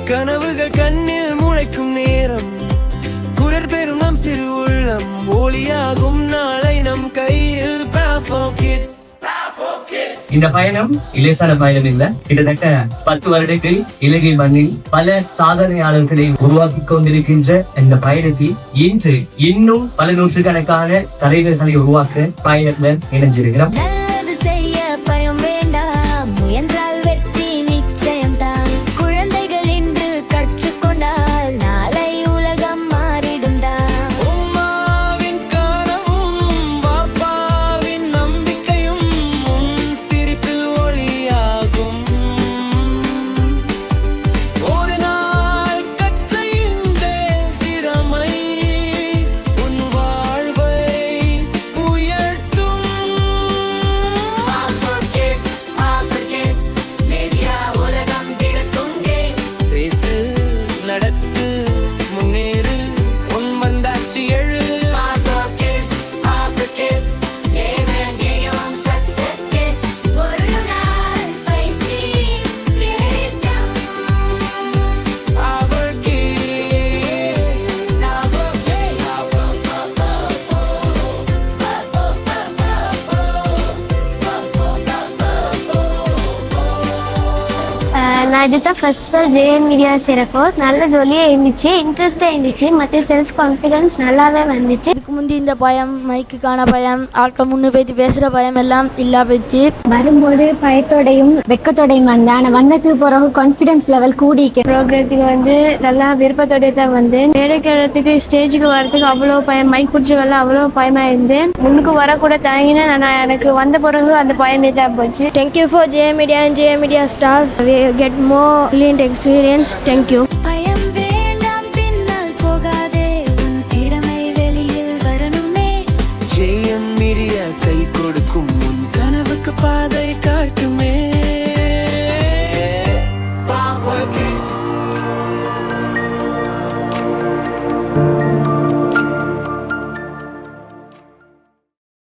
கனவுகள் கண்ணில் முளைக்கும் நேரம், குரல் பெறும் நம் சிறு உள்ளம், ஒளியாகும் நாளை நம் கையில். இந்த பயணம் இலேசான பயணம் இல்ல. கிட்டத்தட்ட 10 வருடத்தில் இலங்கை மண்ணில் பல சாதனையாளர்களை உருவாக்கி கொண்டிருக்கின்ற இந்த பயணத்தில் இன்று இன்னும் பல நூற்றுக்கணக்கான தலைவர்களை உருவாக்க பயணத்தில் இணைஞ்சிருக்கிறோம். நான் இதுதான் ஃபர்ஸ்ட் ஜேஎம் மீடியா செய்கிற கோர்ஸ். நல்ல ஜொலியாக இருந்துச்சு, இன்ட்ரெஸ்டாக இருந்துச்சு, மற்ற செல்ஃப் கான்ஃபிடென்ஸ் நல்லாவே வந்துச்சு. இதுக்கு முந்தி இந்த பயம், மைக்குக்கான பயம், ஆட்கள் முன்னு போய்த்து பேசுகிற பயம் எல்லாம் இல்லா போயிடுச்சு. வரும்போது பயத்தோடையும் வெக்கத்தோடையும் வந்தேன். ஆனால் வந்ததுக்கு பிறகு கான்ஃபிடென்ஸ் லெவல் கூடிக்கு. ப்ரோக்ராத்துக்கு நல்லா விருப்பத்தோடைய தான் வந்து மேடைக்கிறதுக்கு ஸ்டேஜுக்கு வரதுக்கு அவ்வளோ பயம், மைக் பிடிச்சி வரல அவ்வளோ பயமாக இருந்து முன்னுக்கு வரக்கூட தயங்கினா நான் எனக்கு வந்த பிறகு அந்த பயமே தான் போச்சு. Thank you for JM media and JM media staff. Get more brilliant experience. Thank you. JM media கை கொடுக்கும், முன் கனவுக்கு பாதை காட்டுமே.